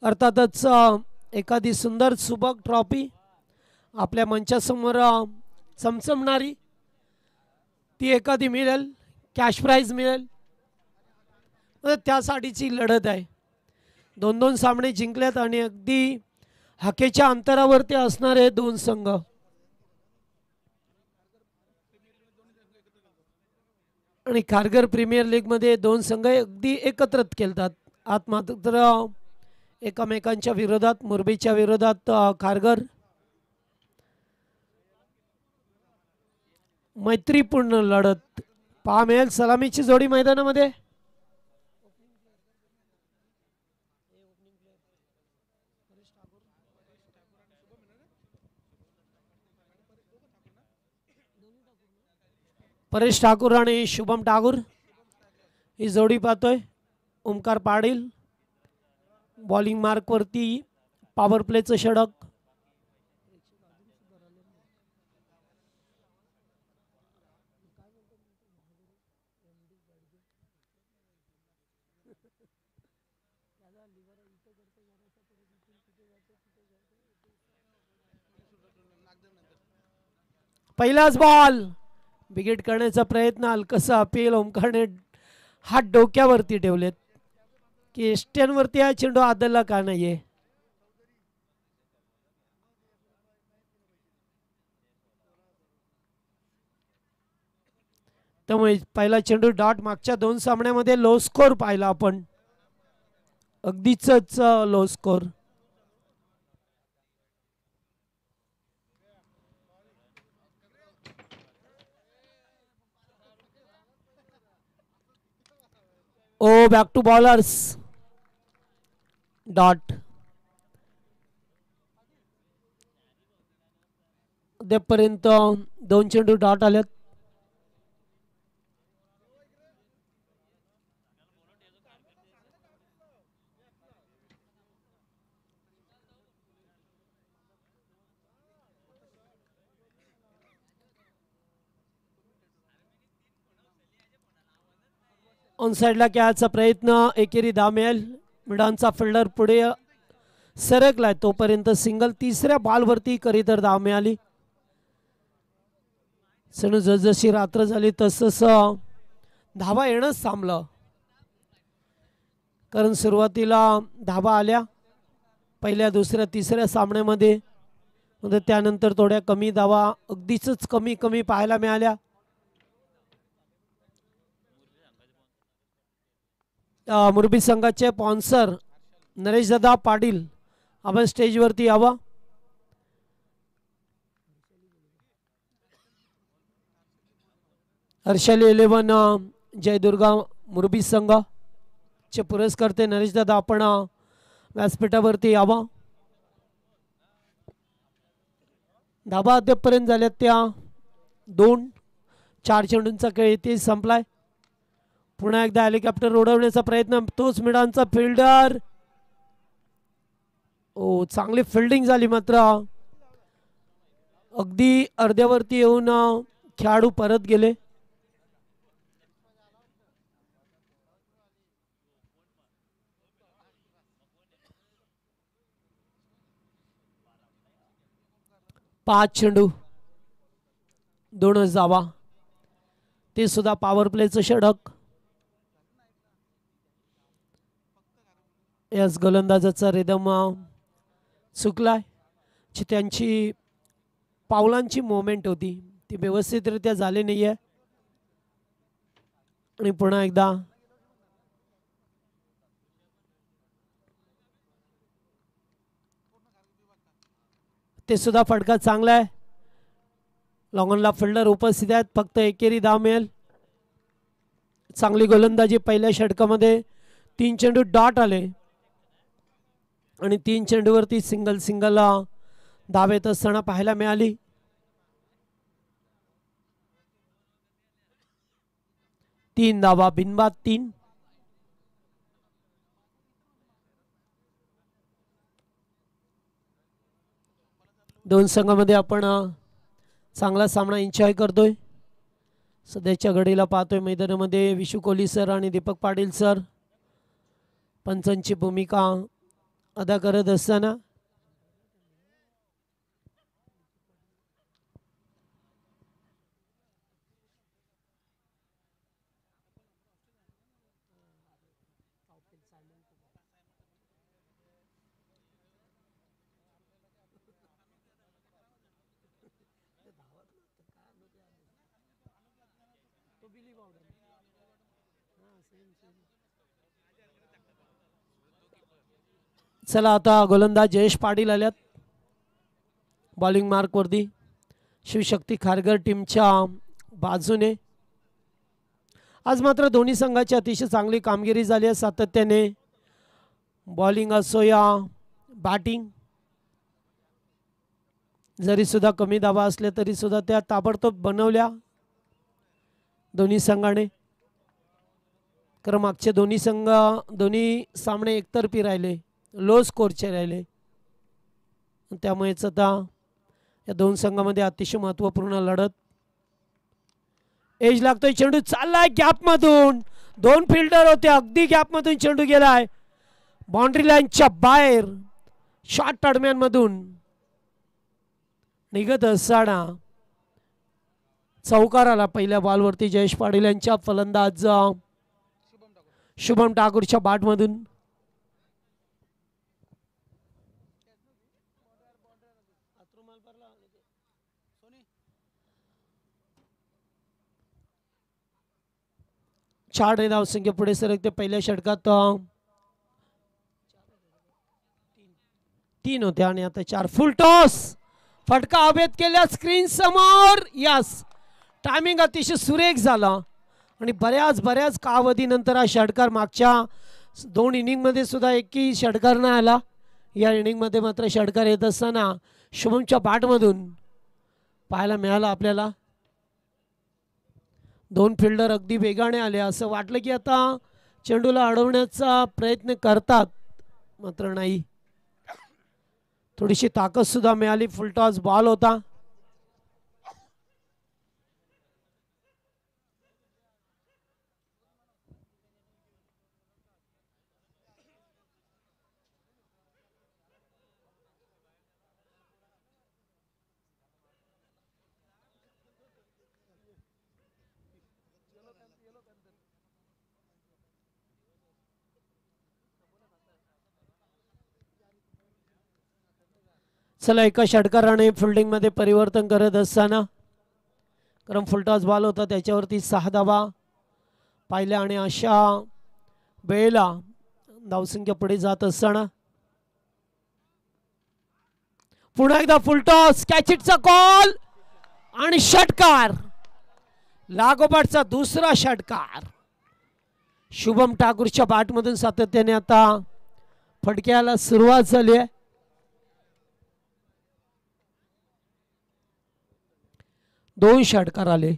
अर्थातच एखादी सुंदर सुबक ट्रॉफी आपल्या मंचासमोर चमचमणारी ती एखादी मिळेल, कॅश प्राइज मिळेल, त्यासाठीची लढत आहे। 2-2 सामने जिंकलेत आणि अगदी हाकेच्या अंतरावरती असणारे दोन संघ। आणि खारघर प्रीमियर लीग मध्ये दोन संघ अगदी एकत्रित खेळतात। आत मात्र एकमेकांच्या विरोधात, मुरबीच्या विरोधात खारघर मैत्रीपूर्ण लढत पहा मिळेल। सलामीची जोडी मैदानामध्ये परेश ठाकूर आणि शुभम ठाकूर ही जोडी पाहतोय। ओमकार पाटील बॉलिंग मार्क वरती पॉवर प्लेचं षटक। पहिलाच बॉल विकेट करण्याचा प्रयत्न, हलकसा अपील। ओमकारने हात डोक्यावरती ठेवलेत की स्टॅनवरती हा चेंडू आदलला का नाहीये। त्यामुळे पहिला चेंडू डॉट। मागच्या 2 सामन्यामध्ये लो स्कोर पाहिला आपण, अगदीच low score. Oh back to bowlers dot. अद्यापर्यंत 2 चेंडू डॉट आलेत। ऑन साइडला खेळायचा प्रयत्न, एकेरी धाव मिळेल। मिडांचा फिल्डर पुढे सरकलाय तोपर्यंत सिंगल। तिसऱ्या बॉलवरती करीतर धाव मिळाली। सणू जसजशी रात्र झाली तसंच धावा येणंच थांबलं, कारण सुरुवातीला धावा आल्या पहिल्या, दुसऱ्या, तिसऱ्या सामन्यामध्ये, त्यानंतर थोड्या कमी धावा, अगदीच कमी कमी पाहायला मिळाल्या। मुरबी संघाचे स्पॉन्सर नरेशदादा पाटील आपण स्टेजवरती यावं। हर्षाली 11 जयदुर्गा मुरबी संघ चे पुरस्कर्ते नरेशदादा आपण व्यासपीठावरती यावं। धाबा अद्यापर्यंत झाल्यात त्या 2। 4 चेंडूंचा खेळ इथे संपलाय। पुन्हा एकदा हेलिकॉप्टर उडवण्याचा प्रयत्न, तोच मिडांचा फिल्डर। ओ चांगली फिल्डिंग झाली, मात्र अगदी अर्ध्यावरती येऊन खेळाडू परत गेले। पाच चेंडू 2 धावा, ते सुद्धा पॉवर प्लेचं षटक। याच गोलंदाजाचा रिदम चुकलाय, त्यांची पावलांची मोमेंट होती ती व्यवस्थितरित्या झाली नाहीये। आणि पुन्हा एकदा ते सुद्धा फटका चांगला आहे। लॉंगॉनला फिल्डर उपस्थित आहेत, फक्त एकेरी धाव मिळेल। चांगली गोलंदाजी पहिल्या षटकामध्ये। 3 चेंडू डॉट आले आणि 3 चेंडूवरती सिंगल सिंगल धाव येत असताना पाहायला मिळाली। तीन धावा बिनबाद 3। दोन संघामध्ये आपण चांगला सामना एन्जॉय करतोय। सध्याच्या घडीला पाहतोय मैदानामध्ये विशू कोहली सर आणि दीपक पाटील सर। पंचांची भूमिका अदा करत असताना चला आता गोलंदाज जयेश पाटील आल्यात बॉलिंग मार्क वरती शिवशक्ती खारघर टीमच्या बाजूने। आज मात्र दोन्ही संघाची अतिशय चांगली कामगिरी झाली आहे सातत्याने बॉलिंग असो या बॅटिंग जरी सुद्धा कमी धावा असल्या तरी सुद्धा त्या ताबडतोब बनवल्या दोन्ही संघाने। कारण मागचे दोन्ही सामने एकतर्फी राहिले लो स्कोरचे राहिले त्यामुळेच आता या दोन संघांमध्ये अतिशय महत्त्वपूर्ण लढत। एज लागतोय चेंडू चाललाय गॅप मधून दोन फिल्डर होते अगदी गॅप मधून चेंडू गेलाय बाउंड्री लाईनच्या बाहेर शॉर्ट तडम्यांमधून निघत असताना चौकार आला पहिल्या बॉलवरती जयेश पाटील यांच्या फलंदाज शुभम ठाकूरच्या बॅटमधून। चार धावसंख्या पुढे सरकते पहिल्या षटकात 3 होते आणि आता 4 फुल टॉस फटका हवेत केल्या स्क्रीन समोर यस टायमिंग अतिशय सुरेख झाला आणि बऱ्याच कालावधीनंतर हा षटकार मागच्या 2 इनिंगमध्ये सुद्धा एकही षटकार नाही आला या इनिंगमध्ये मात्र षटकार येत असताना शुभमच्या बॅटमधून पाहायला मिळाला आपल्याला। दोन फिल्डर अगदी वेगाने आले असं वाटलं की आता चेंडूला अडवण्याचा प्रयत्न करतात मात्र नाही थोडीशी ताकद सुद्धा मिळाली फुलटॉस बॉल होता। चला एका षटकाराने फिल्डिंग मध्ये परिवर्तन करत असताना कारण फुलटॉस बॉल होता त्याच्यावरती 6 धावा पाहिल्या आणि अशा वेळेला धावसंख्या पुढे जात असताना पुन्हा एकदा फुलटॉस कॅच इटचा कॉल आणि षटकार लागोपाठचा दुसरा षटकार शुभम ठाकूरच्या बॅटमधून सातत्याने आता फटक्याला सुरुवात झाली आहे। दोन षटकार आले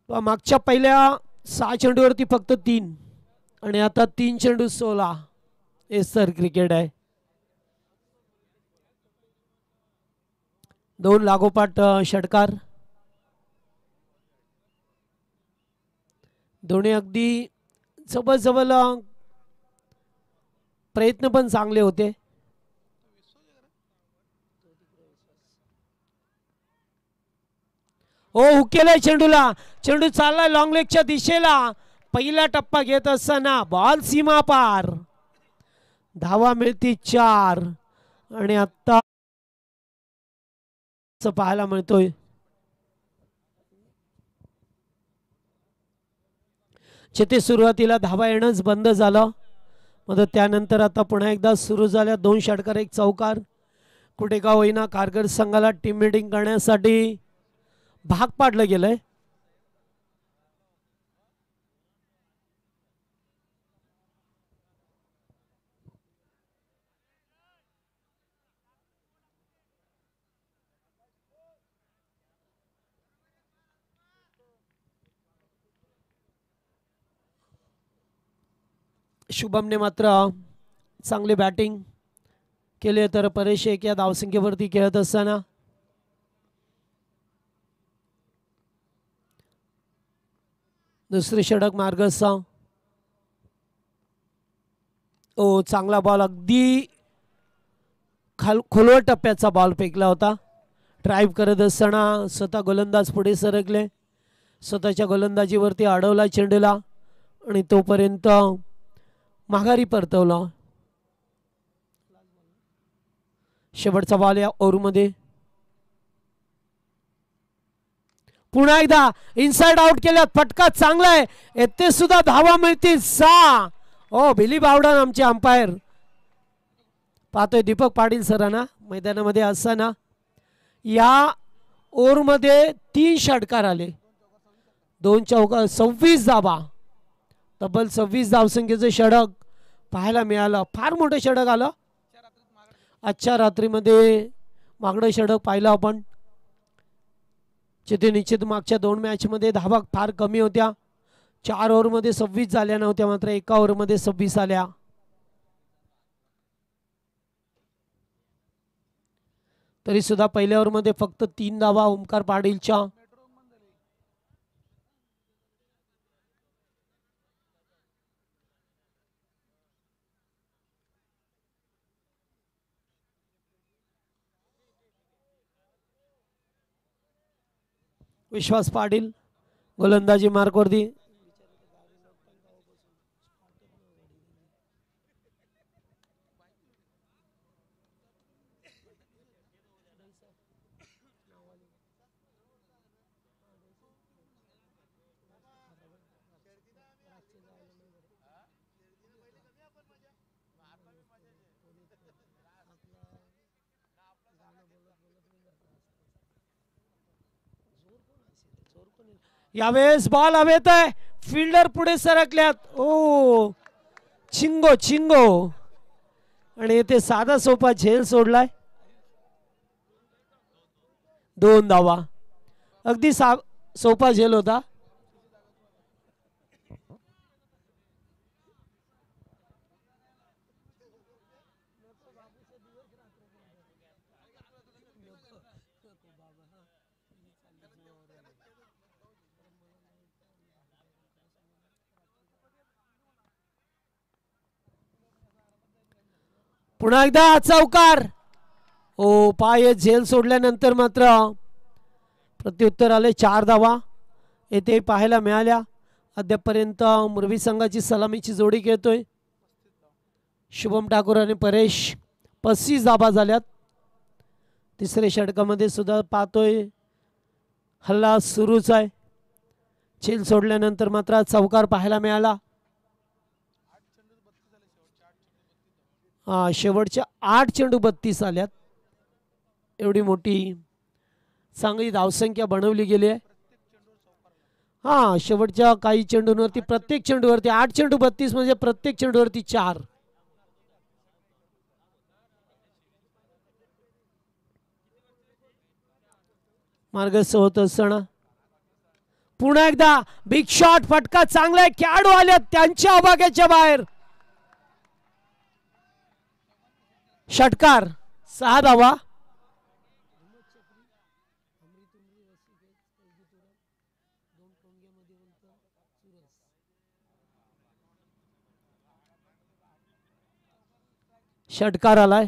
मागच्या पहिल्या 6 चेंडूवरती फक्त 3 आणि आता 3 चेंडू 16 हे सर क्रिकेट आहे। 2 लागोपाठ षटकार दोन्ही अगदी जवळ प्रयत्न पण चांगले होते। हो हुकेलाय चेंडूला चेंडू चाललाय लॉंग लेगच्या दिशेला पहिला टप्पा घेत असताना बॉल सीमा पार धावा मिळती 4 आणि आता पाहायला मिळतोय जिथे सुरुवातीला धावा येणंच बंद झालं मग त्यानंतर आता पुन्हा एकदा सुरू झाल्या 2 षटकार 1 चौकार कुठे का होईना खारघर संघाला टीम मीटिंग करण्यासाठी भाग पाडलं गेलंय। शुभमने मात्र चांगली बॅटिंग केली तर परेश एक या धावसंख्येवरती खेळत असताना दुसरे षटक मार्गस्थ ओ चांगला बॉल, अगदी खोलवर टप्प्याचा बॉल फेकला होता. ड्राईव्ह करत असताना स्वतः गोलंदाज पुढे सरकले, स्वतःच्या गोलंदाजीवरती अडवला चेंडूला आणि तोपर्यंत माघारी परतवला. शेवटचा बॉल या ओव्हरमध्ये. पुन्हा एकदा इनसाइड आउट केल्यात. फटका चांगला आहे, येथे सुद्धा धावा मिळतील 6. ओ बिली बावडन आमचे अंपायर. पाहतोय दीपक पाटील सरांना मैदानामध्ये असताना. या ओव्हरमध्ये 3 षटकार आले, 2 चौका, 26 धावा, तब्बल 26 धावसंख्येचं षटक पाहायला मिळालं. फार मोठं षटक आलं आजच्या रात्रीमध्ये. मागणं षटक पाहिलं आपण, जिथे निश्चित मागच्या 2 मॅचमध्ये धावा फार कमी होत्या. 4 ओव्हरमध्ये 26 झाल्या नव्हत्या, मात्र एका ओव्हरमध्ये 26 आल्या. तरी सुद्धा पहिल्या ओव्हरमध्ये फक्त 3 धावा ओमकार पाटीलच्या. विश्वास पाटील गोलंदाजी मार्कवरती. यावेळेस बॉल हवेत आहे, फिल्डर पुढे सरकल्यात. ओ चिंगो चिंगो, आणि इथे साधा सोपा झेल सोडलाय. 2 धावा, अगदी सोपा झेल होता. पुन्हा एकदा चौकार. ओ पाय झेल सोडल्यानंतर मात्र प्रत्युत्तर आले. 4 धावा येथे पाहायला मिळाल्या. अद्यापपर्यंत मुरबी संघाची सलामीची जोडी खेळतोय शुभम ठाकूर आणि परेश. 35 धावा झाल्यात. तिसऱ्या षटकामध्ये सुद्धा पाहतोय हल्ला सुरूच आहे. झेल सोडल्यानंतर मात्र चौकार पाहायला मिळाला. शेवटच्या 8 चेंडू 32 आल्यात. एवढी मोठी चांगली धावसंख्या बनवली गेली आहे. शेवटच्या काही चेंडूंवरती, प्रत्येक चेंडूवरती 8 चेंडू 32 म्हणजे प्रत्येक चेंडूवरती 4. मार्गस्थ होत असताना पुन्हा एकदा बिग शॉट, फटका चांगला आहे. खेळाडू आले त्यांच्या आवाक्याच्या बाहेर. षटकार, 6 धावा. षटकार आलाय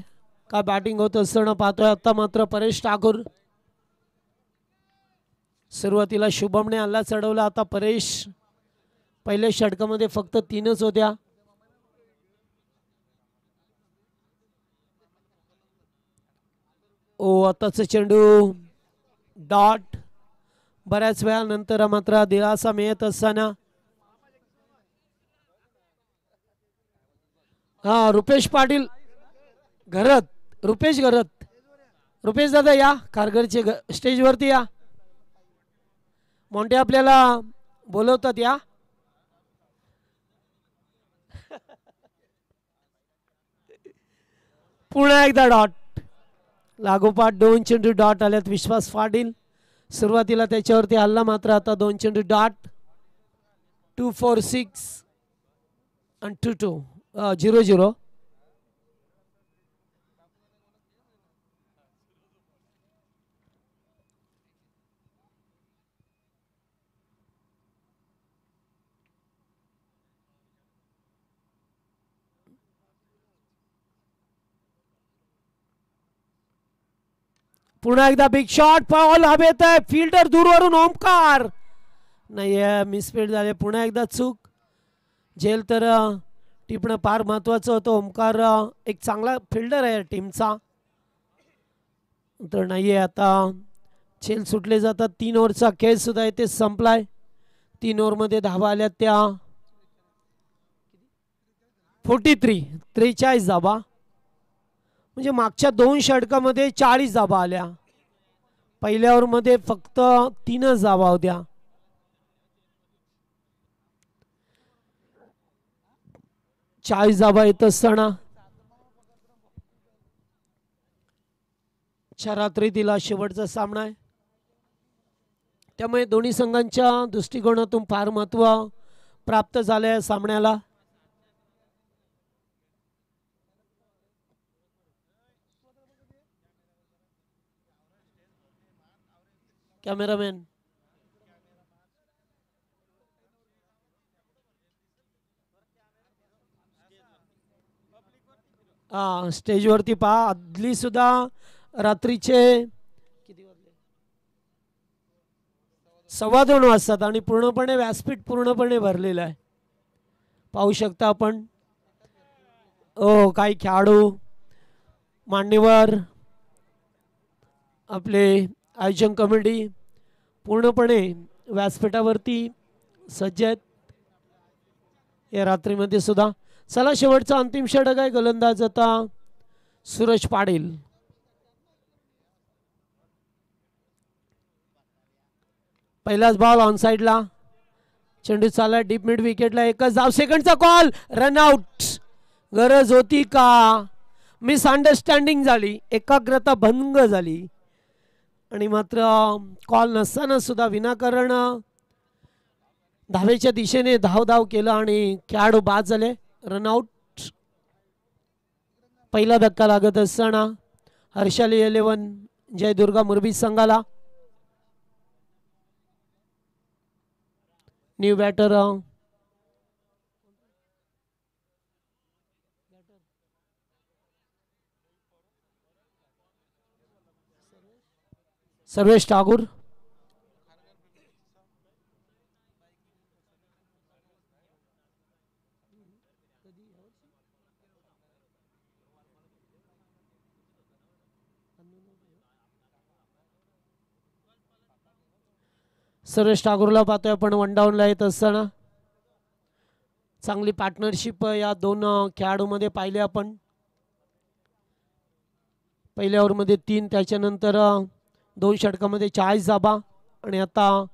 का बॅटिंग होत असताना पाहतोय. आता मात्र परेश ठाकूर. सुरुवातीला शुभमने हल्ला चढवला, आता परेश. पहिल्या षटकामध्ये फक्त 3च होत्या. ओ आताच चेंडू डॉट. बऱ्याच वेळानंतर मात्र दिलासा मिळत असताना रुपेश पाटील घरत, रुपेश घरत. रुपेश दादा या कारगरचे स्टेजवरती या. मोंटे आपल्याला बोलवतात या. पुन्हा एकदा डॉट. लागोपाठ 2 चेंडू डॉट आल्यात. विश्वास पाटील सुरुवातीला त्याच्यावरती हल्ला, मात्र आता 2 चेंडू डॉट. 2 4 6 आणि 2 2 0 0. पुन्हा एकदा बिग शॉट, बॉल हवेत आहे, फिल्डर दूरवरून ओमकार नाही, मिसफील्ड झाले. पुन्हा एकदा चूक. झेल तर टिपणं फार महत्वाचं होतं. ओमकार एक चांगला फिल्डर आहे टीमचा, तर नाहीये. आता झेल सुटले जातात. 3 ओव्हरचा खेळ सुद्धा इथे संपलाय. 3 ओव्हरमध्ये धावा आल्या त्या 43 धावा, म्हणजे मागच्या 2 षटकामध्ये 40 धावा आल्या. पहिल्या ओव्हरमध्ये फक्त 3च धावा होत्या. चाळीस धावा येत असताना रात्रीतील शेवटचा सामना आहे, त्यामुळे दोन्ही संघांच्या दृष्टिकोनातून फार महत्त्व प्राप्त झालं आहे सामन्याला. कॅमेरामॅन स्टेजवरती पहा. आदली सुद्धा रात्रीचे किती वाजले, 2:15 वाजतात आणि पूर्णपणे व्यासपीठ पूर्णपणे भरलेलं आहे. पाहू शकता आपण. काही खेळाडू, मान्यवर, आपले आयोजन कमिटी पूर्णपणे व्यासपीठावरती सज्ज आहेत या रात्रीमध्ये सुद्धा. चला, शेवटचा अंतिम षटक आहे. गोलंदाज आता सूरज पाटील. पहिलाच बॉल ऑन साइडला, चेंडू चालला डीप मिड विकेटला. एकच धाव, सेकंडचा कॉल, रनआउट. गरज होती का? मिसअंडरस्टँडिंग झाली, एकाग्रता भंग झाली आणि मात्र कॉल नसताना सुद्धा विनाकारण धावेच्या दिशेने धाव केलं आणि खेळाडू बाद झाले. रनआउट. पहिला धक्का लागत असताना हर्षाली 11 जयदुर्गा मुरबी संघाला. New batter Sarvesh Thakur. सर्वेश ठाकूरला पाहतोय आपण वन डाऊनला येत असताना. चांगली पार्टनरशिप या दोन खेळाडूंमध्ये पाहिले आपण. पहिल्या ओव्हरमध्ये 3, त्याच्यानंतर 2 षटकामध्ये 40 धावा आणि आता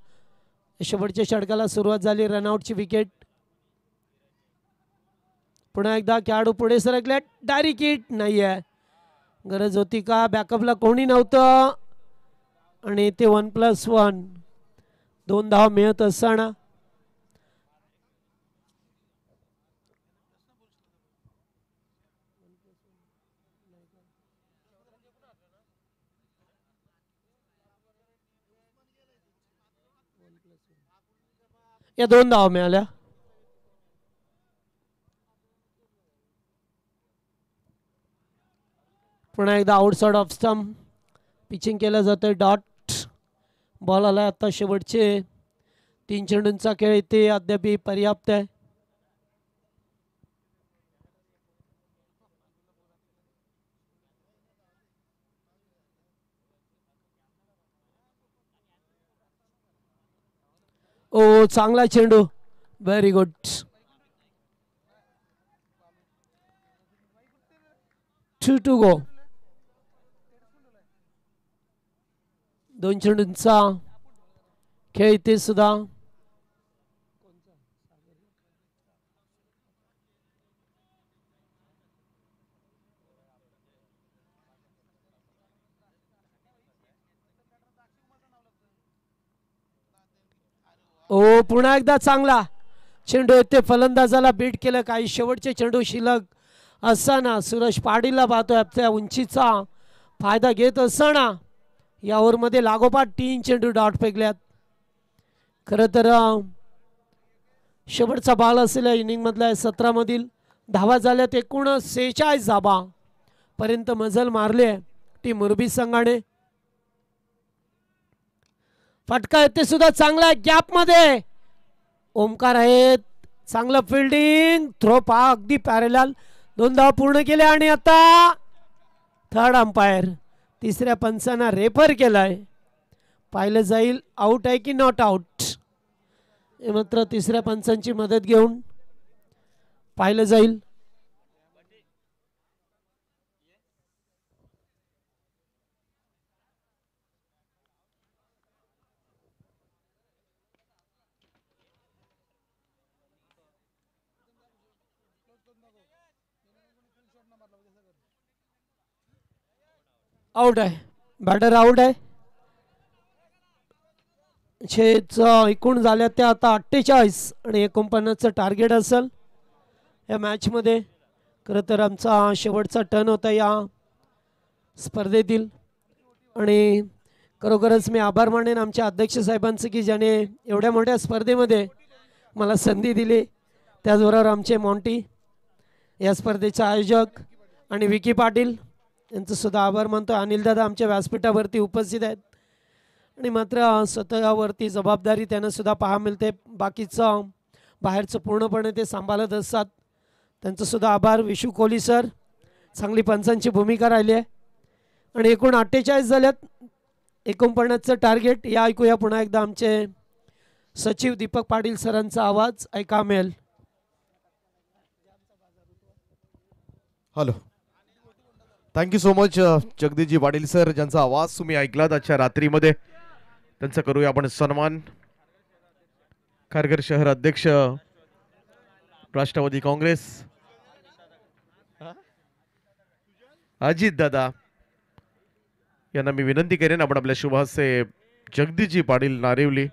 शेवटच्या षटकाला सुरुवात झाली. रनआउटची विकेट. पुन्हा एकदा खेळाडू पुढे सरकले. डायरेक्ट हिट नाही आहे. गरज होती का? बॅकअपला कोणी नव्हतं आणि ते 1+1 2 धावा मिळत असताना या 2 धावा मिळाल्या. पुन्हा एकदा आउटसाइड ऑफ स्टंप पिचिंग केलं जातं. डॉट बॉल आला. आता शेवटचे 3 चेंडूंचा खेळ इथे अद्याप पर्याप्त आहे. चांगला चेंडू, व्हेरी गुड. To go. 2 चेंडूंचा खेळ इथे सुद्धा. पुन्हा एकदा चांगला चेंडू येते. फलंदाजाला बीट केलं. काही शेवटचे चेंडू शिल्लक असताना सूरज पाटीलला पाहतोय आपल्या उंचीचा फायदा घेत असताना या ओव्हरमध्ये लागोपाठ 3 चेंडू डॉट फेकल्यात. खरं तर शेवटचा बॉल असलेल्या इनिंग मधला 17 मधील धावा झाल्यात. एकूण 46 धावा पर्यंत मजल मारले टीम मुरबी संघाने. फटका येते सुद्धा चांगला गॅप मध्ये. ओमकार आहेत, चांगलं फिल्डिंग, थ्रो पहा अगदी पॅरेलल. 2 धावा पूर्ण केल्या आणि आता थर्ड अंपायर तिसऱ्या पंचांना रेफर केलाय. पाहिलं जाईल आउट आहे की नॉट आउट. हे मात्र तिसऱ्या पंचांची मदत घेऊन पाहिलं जाईल. आउट आहे, बॅटर आउट आहे. एकूण झाल्या त्या आता 48 आणि 49चं टार्गेट असेल या मॅचमध्ये. खरं तर आमचा शेवटचा टर्न होता या स्पर्धेतील आणि खरोखरच मी आभार मानेन आमच्या अध्यक्ष साहेबांचं की ज्याने एवढ्या मोठ्या स्पर्धेमध्ये मला संधी दिली. त्याचबरोबर आमचे मॉन्टी या स्पर्धेचे आयोजक आणि विकी पाटील यांचं सुद्धा आभार मानतो. अनिलदादा आमच्या व्यासपीठावरती उपस्थित आहेत आणि मात्र स्वतःवरती जबाबदारी त्यांना सुद्धा पाहा मिळते. बाकीचं बाहेरचं पूर्णपणे ते सांभाळत असतात. त्यांचं सुद्धा आभार. विशू कोहली सर, चांगली पंचांची भूमिका राहिली आहे आणि एकूण 48 झाल्यात. 49चं टार्गेट. या ऐकूया पुन्हा एकदा आमचे सचिव दीपक पाटील सरांचा आवाज ऐका मिळेल. Hello, thank you so much Jagdishji Patil sir, ज्यांचा आवाज तुम्ही ऐकलात आजच्या रात्रीमध्ये. त्यांचा करूया आपण सन्मान. खारघर शहर अध्यक्ष राष्ट्रवादी काँग्रेस अजित दादा यांना मी विनंती करेन आपण आपल्या शुभ हस्ते जगदीशजी पाटील नारिवली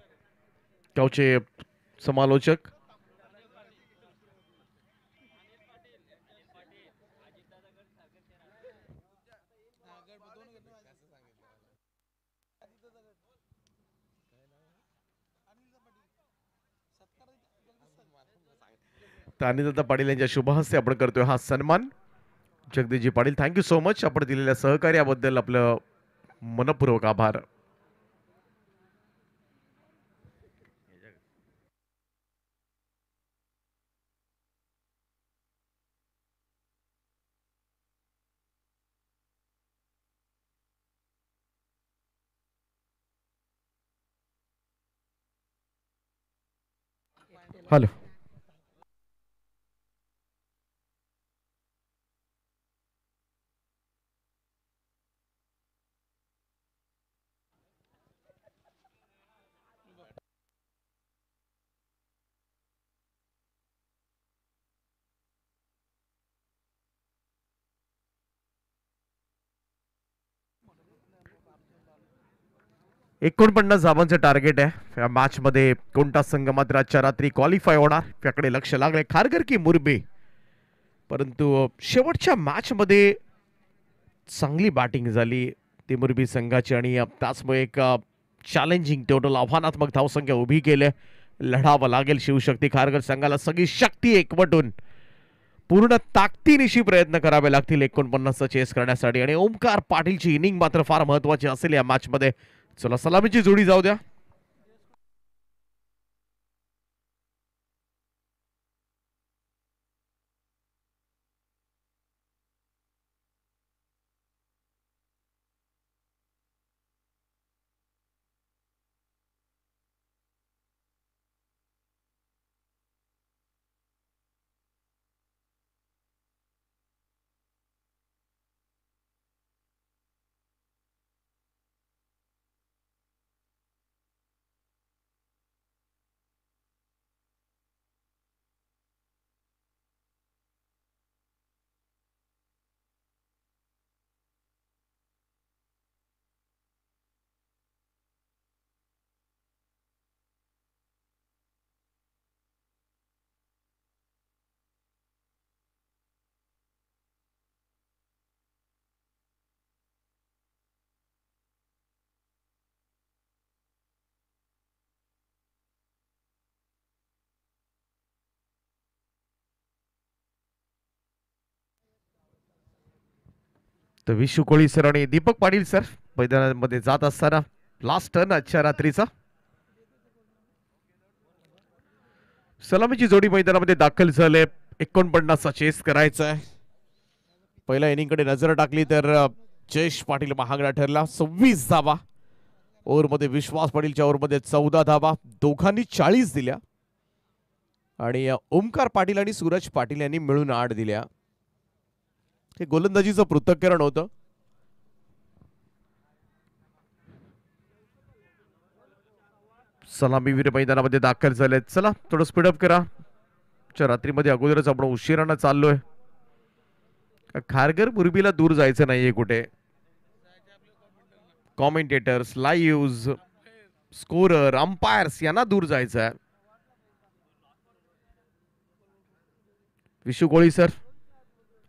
गावचे समालोचक अनिलदादा पाटील यांच्या शुभ हस्ते आपण करतोय हा सन्मान. Jagdishji Patil, thank you so much. आपण दिलेल्या सहकार्याबद्दल आपलं मनपूर्वक आभार. हॅलो, धावांचं टार्गेट आहे या मॅच मध्ये. कोणता संघ मात्र आजच्या रात्री क्वालिफाय होणार याकडे लक्ष लागले, खारघर की मुरबे. परंतु शेवटच्या मॅच मध्ये चांगली बॅटिंग झाली ती मुरबी संघाची आणि त्याचमुळे एक चॅलेंजिंग टोटल आव्हानात्मक धावसंख्या उभी केली. लढावं लागेल शिवशक्ती खारघर संघाला. सगळी शक्ती एकवटून पूर्ण ताकदीनिशी प्रयत्न करावे लागतील 49 चेस करण्यासाठी. आणि ओमकार पाटीलची इनिंग मात्र फार महत्वाची असेल या मॅच मध्ये. चला सलामीची जोडी जाऊ द्या. तर विशू कोळी सर आणि दीपक पाटील सर मैदानामध्ये जात असताना लास्ट टर्न आजच्या रात्रीचा. सलामीची जोडी मैदानामध्ये दाखल झाले. 49चा चेस करायचा आहे. पहिल्या इनिंगकडे नजर टाकली तर जयेश पाटील महागडा ठरला. 26 धावा ओव्हरमध्ये. विश्वास पाटीलच्या ओव्हरमध्ये 14 धावा. दोघांनी 40 दिल्या आणि ओमकार पाटील आणि सूरज पाटील यांनी मिळून 8 दिल्या. हे गोलंदाजीचं पृथक्करण होतं. सलामीवीर मैदानामध्ये दाखल झालेत. चला थोडं स्पीडअप करा. रात्रीमध्ये अगोदरच आपण उशिरानं चाललोय. खारघर मुरबीला दूर जायचं नाहीये कुठे. कॉमेंटेटर्स, लाईव्ह, स्कोरर, अंपायर्स यांना दूर जायचं आहे. विशू कोळी सर,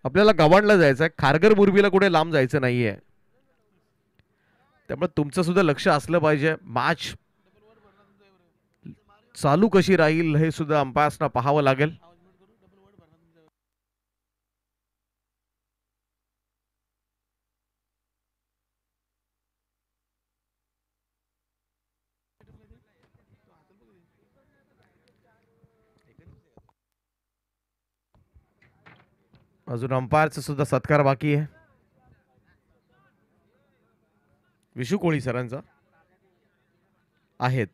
आपल्याला गव्हाणला जायचं आहे. खारघर मुरबीला कुठे लांब जायचं नाहीये. त्यामुळे तुमचं सुद्धा लक्ष असलं पाहिजे. मॅच चालू कशी राहील हे सुद्धा अंपायर्सना पाहावं लागेल. अजून अंपायरचा सुद्धा सत्कार बाकी आहे. विशू कोळी सरांचा आहेत.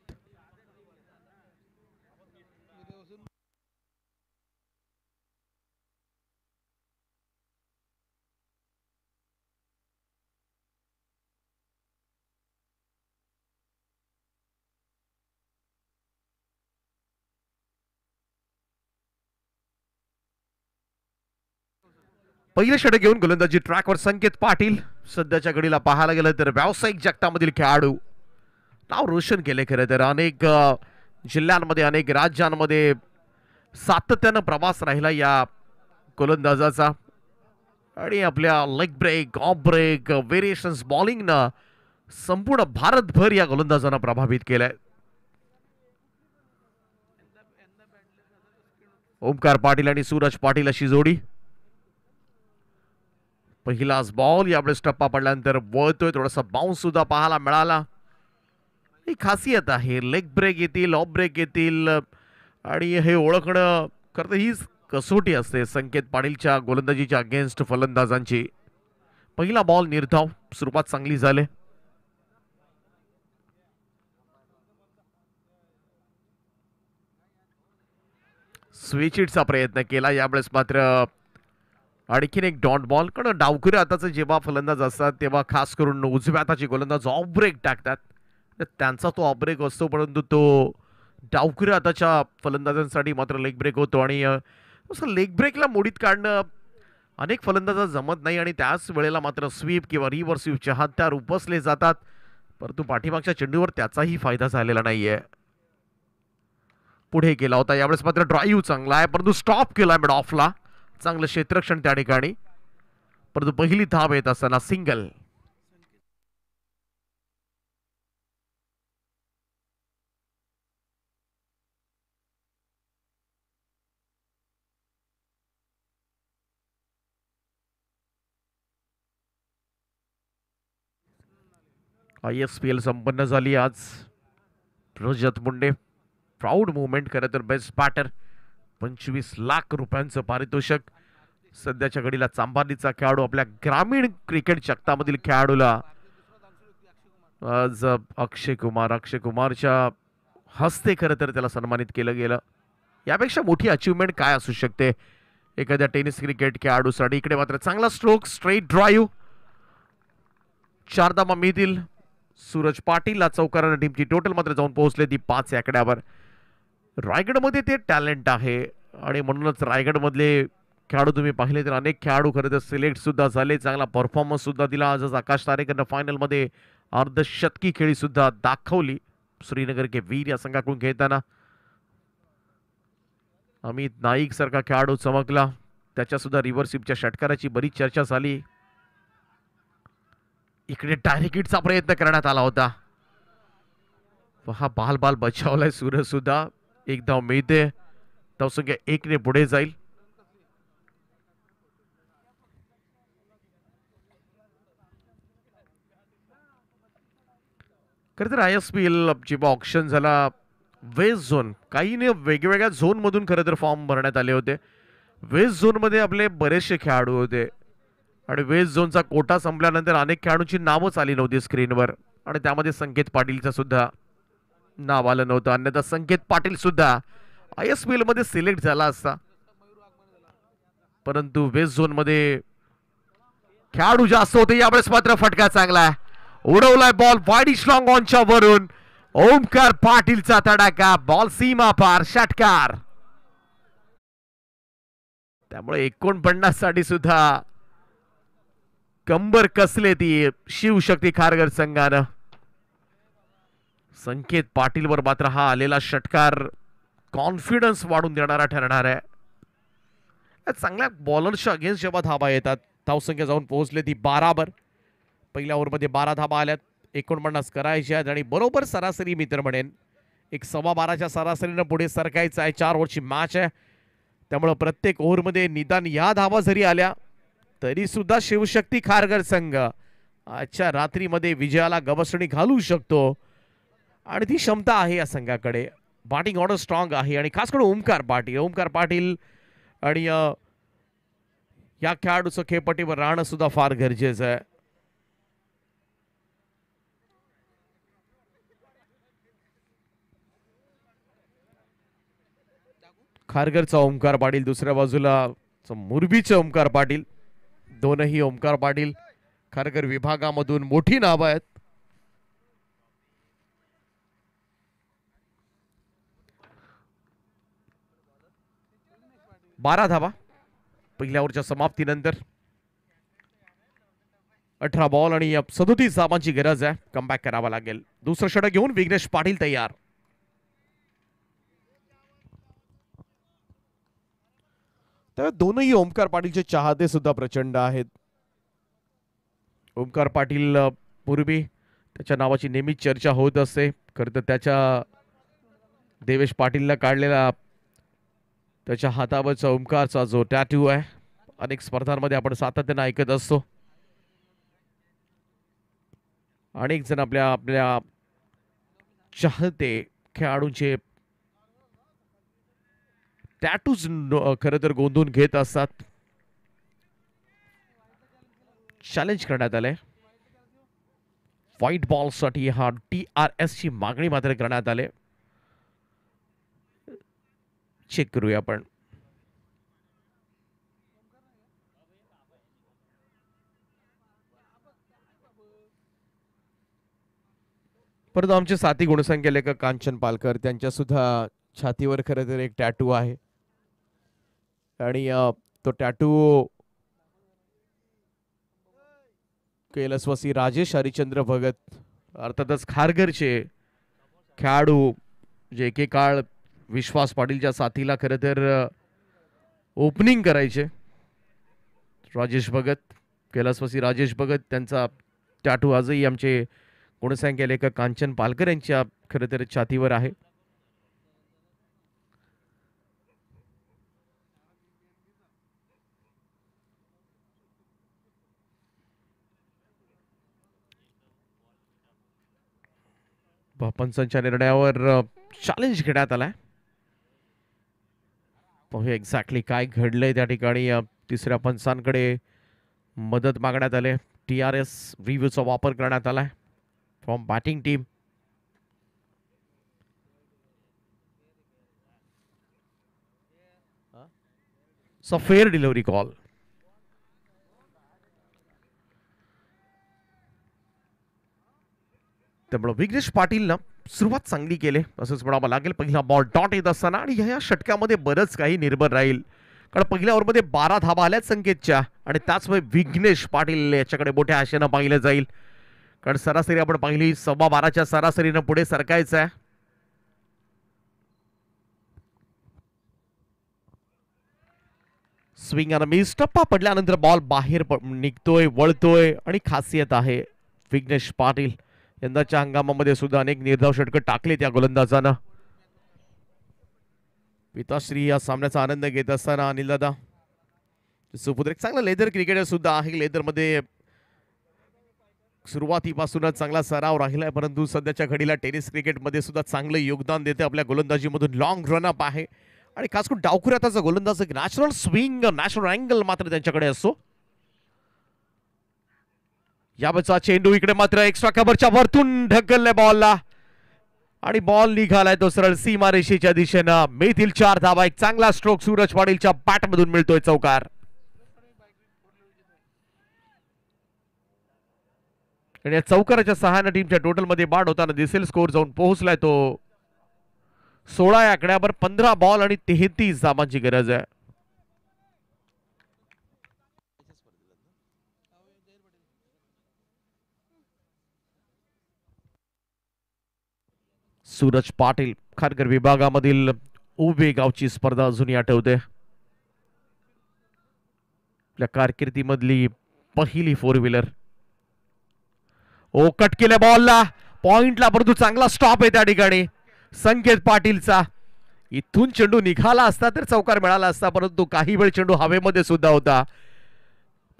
पहिलं षटक घेऊन गोलंदाजी ट्रॅकवर संकेत पाटील. सध्याच्या घडीला पाहायला गेलं तर व्यावसायिक जगतामधील खेळाडू, नाव रोशन केले. खरं तर अनेक जिल्ह्यांमध्ये, अनेक राज्यांमध्ये सातत्यानं प्रवास राहिला या गोलंदाजाचा आणि आपल्या leg break, off break, variations बॉलिंगनं संपूर्ण भारतभर या गोलंदाजांना प्रभावित केलंय. ओमकार पाटील आणि सूरज पाटील अशी जोडी. पहिलाच बॉल. यावेळेस टप्पा पडल्यानंतर वळतोय. थोडासा बाउन्स सुद्धा पाहायला मिळाला. ही खासियत आहे. लेग ब्रेक येतील, ऑफ ब्रेक येतील आणि हे ओळखणं खरं तर हीच कसोटी असते संकेत पाटीलच्या गोलंदाजीच्या अगेन्स्ट फलंदाजांची. पहिला बॉल निर्धाव. सुरुवात चांगली झाली. स्विच हिटचा प्रयत्न केला. यावेळेस मात्र आणखीन एक डॉट बॉल. कारण डावखुऱ्या हाताचे जेव्हा फलंदाज असतात तेव्हा खास करून उजव्या हाताचे गोलंदाज ऑफ ब्रेक टाकतात. त्यांचा तो ऑफ ब्रेक असतो, परंतु तो डावखुऱ्या हाताच्या फलंदाजांसाठी मात्र लेग ब्रेक होतो आणि असं लेग ब्रेकला मोडीत काढणं अनेक फलंदाजांना जमत नाही आणि त्याच वेळेला मात्र स्वीप किंवा रिव्हर्स स्वीपच्या हत्यार उपसले जातात. परंतु पाठीमागच्या चेंडूवर त्याचाही फायदा झालेला नाहीये. पुढे केला होता. यावेळेस मात्र ड्राईव्ह चांगला आहे, परंतु स्टॉप केला मिड ऑफला. चांगलं क्षेत्ररक्षण त्या ठिकाणी, परंतु पहिली धाव येत असताना सिंगल. ISPL संपन्न झाली आज. रजत मुंडे प्राऊड मुवमेंट. खरं तर बेस्ट बॅटर, 25 लाख रुपयांचं पारितोषिक. सध्याच्या घडीला चांभारलीचा खेळाडू आपल्या ग्रामीण क्रिकेट जगतामधील खेळाडूला आज अक्षय कुमारच्या हस्ते खरं तर त्याला सन्मानित केलं गेलं. यापेक्षा मोठी अचीवमेंट काय असू शकते एखाद्या टेनिस क्रिकेट खेळाडूसाठी. इकडे मात्र चांगला स्ट्रोक, स्ट्रेट ड्राईव्ह. 4 धावा मिळतील. सूरज पाटीलला चौकारानं टीमची टोटल मात्र जाऊन पोहोचले ती 5 आकड्यावर. रायगडमध्ये ते टॅलेंट आहे आणि म्हणूनच रायगडमधले खेळाडू तुम्ही पाहिले तर अनेक खेळाडू खरं तर सिलेक्ट सुद्धा झाले. चांगला परफॉर्मन्स सुद्धा दिला. आजच आकाश तारेकरनं फायनलमध्ये अर्धशतकी खेळी सुद्धा दाखवली. श्रीनगर के वीर या संघाकडून खेळताना अमित नाईक सारखा खेळाडू चमकला. त्याच्या सुद्धा रिव्हर्स स्वीपच्या षटकाराची बरीच चर्चा झाली. इकडे डायरेक्ट हिटचा प्रयत्न करण्यात आला होता. हा बाल बचावलाय सूरज सुद्धा. एक धाव मिळते. धावसंख्या 1 ने पुढे जाईल. खरं तर ISPL जेव्हा ऑप्शन झाला वेस्ट झोन काही वेगवेगळ्या झोन मधून खरं तर फॉर्म भरण्यात आले होते. वेस्ट झोन मध्ये आपले बरेचसे खेळाडू होते आणि वेस्ट झोनचा कोटा संपल्यानंतर अनेक खेळाडूंची नावच आली नव्हती स्क्रीनवर आणि त्यामध्ये संकेत पाटीलचं सुद्धा नाव आलं नव्हतं. अन्यथा संकेत पाटील सुद्धा ISPL मध्ये सिलेक्ट झाला असता, परंतु वेस्ट झोन मध्ये खेळाडू जास्त होते. यावेळेस मात्र फटका चांगला उडवलाय बॉल वाईड स्ट्रॉंग ऑनच्या वरून. ओमकार पाटीलचा तडाखा, बॉल सीमा पार, षटकार. त्यामुळे 49 साठी सुद्धा कंबर कसले ती शिवशक्ती खारघर संघानं. संकेत पाटीलवर मात्र हा आलेला षटकार कॉन्फिडन्स वाढून देणारा ठरणार आहे. चांगल्या बॉलर्सच्या अगेन्स्ट जेव्हा धाबा येतात, धावसंख्या जाऊन पोहोचले ती 12. पहिल्या ओव्हरमध्ये 12 धाबा आल्यात, 49 करायच्या आहेत आणि बरोबर सरासरी मी तर म्हणेन 12.25च्या सरासरीनं पुढे सरकायचं आहे. 4 ओव्हरची मॅच आहे, त्यामुळं प्रत्येक ओव्हरमध्ये निदान या धाबा जरी आल्या तरी सुद्धा शिवशक्ती खारघर संघ आजच्या रात्रीमध्ये विजयाला गवसणी घालू शकतो आणि ती क्षमता आहे या संघाकडे. बॅटिंग ऑर्डर स्ट्रॉंग आहे आणि खास करून ओमकार पाटील आणि या खेळाडूचं खेळपट्टीवर राहणं सुद्धा फार गरजेचं आहे. खारघरचा ओमकार पाटील, दुसऱ्या बाजूला मुरबीचे ओमकार पाटील. दोनही ओमकार पाटील खारघर विभागामधून मोठी नाव आहेत. बारा धाबा पहिल्या ओव्हरच्या समाप्तीनंतर. 18 बॉल आणि 37 धाबांची गरज आहे. कमबॅक करावा लागेल. दुसरं षटक घेऊन विघ्नेश पाटील तयार. तर दोनही ओमकार पाटीलचे चाहते सुद्धा प्रचंड आहेत. ओमकार पाटील पूर्वी त्याच्या नावाची नेहमीच चर्चा होत असते. खरं तर त्याच्या देवेश पाटीलला काढलेला त्याच्या हातावरचा ओमकारचा जो टॅटू आहे अनेक स्पर्धांमध्ये आपण सातत्याने ऐकत असतो. अनेक जण आपल्या चाहते खेळाडूंचे टॅटूज खरं तर गोंधून घेत असतात. चॅलेंज करण्यात आलंय. व्हाईट बॉल साठी हा TRS ची मागणी मात्र करण्यात आले. चेक करूया आपण. परंतु आमचे साथी गुणसंख्या लेखक कांचन पालकर त्यांच्या सुद्धा छातीवर खरं तर एक टॅटू आहे आणि तो टॅटू कैलासवासी राजेश हरिचंद्र भगत अर्थातच खारघरचे खेळाडू जे एकेकाळ विश्वास पाटीलच्या साथीला खरं तर ओपनिंग करायचे, राजेश भगत, कैलासवासी राजेश भगत, त्यांचा टॅटू आजही आमचे गुणसंख्या लेखक कांचन पालकर यांच्या खरं तर छातीवर आहे. पंचांच्या निर्णयावर चॅलेंज घेण्यात आलाय. पाहूया एक्झॅक्टली काय घडलंय त्या ठिकाणी. तिसऱ्या पंचांकडे मदत मागण्यात आले. TRS रिव्ह्यूचा वापर करण्यात आलाय from batting team. So fair delivery call. त्यामुळे विघ्नेश पाटीलनं सुरुवात चांगली केली असंच म्हणावं लागेल. पहिला बॉल डॉट येत असताना आणि ह्या षटकामध्ये बरंच काही निर्भर राहील, कारण पहिल्या ओव्हरमध्ये 12 धाबा आल्यात संकेतच्या आणि त्याचमुळे विघ्नेश पाटील याच्याकडे मोठ्या आशेनं पाहिलं जाईल, कारण सरासरी आपण पाहिली 12.25च्या सरासरीनं पुढे सरकायचं आहे. स्विंग आणि मिस. टप्पा पडल्यानंतर बॉल बाहेर निघतोय, वळतोय आणि खासियत आहे विघ्नेश पाटील. यंदाच्या हंगामामध्ये सुद्धा अनेक निर्धाव षटकं टाकले त्या गोलंदाजानं. पिताश्री या सामन्याचा आनंद घेत असताना अनिल दादा सुपुत्र एक चांगला लेदर क्रिकेटर सुद्धा आहे. लेदर मध्ये सुरुवातीपासूनच चांगला सराव राहिलाय, परंतु सध्याच्या घडीला टेनिस क्रिकेटमध्ये सुद्धा चांगलं योगदान देते. आपल्या गोलंदाजीमधून लॉंग रनअप आहे आणि खास करून डावखुऱ्याचा गोलंदाज नॅचरल स्विंग, नॅचरल अँगल मात्र त्यांच्याकडे असतो. यावरचा चेंडू इकडे मात्र एक्स्ट्रा कव्हरच्या वरतून ढकलले बॉलला आणि बॉल निघालाय तो सरळ सीमारेषेच्या दिशेनं. मिळतील 4 धावा. एक चांगला स्ट्रोक सूरज पाटीलच्या बॅटमधून मिळतोय चौकार. आणि या चौकाराच्या सहाय्याने टीमच्या टोटल मध्ये बाद होताना दिसेल. स्कोर जाऊन पोहोचलाय तो 16 या आकड्यावर. 15 बॉल आणि 33 धावांची गरज आहे. सूरज पाटील खारघर विभागामधील उभे गावची स्पर्धा अजूनही आठवते. आपल्या कारकिर्दीमधली पहिली 4 व्हीलर. ओ कट केल्या बॉलला पॉइंटला, परंतु चांगला स्टॉप आहे त्या ठिकाणी संकेत पाटीलचा. इथून चेंडू निघाला असता तर चौकार मिळाला असता, परंतु काही वेळ चेंडू हवेमध्ये सुद्धा होता.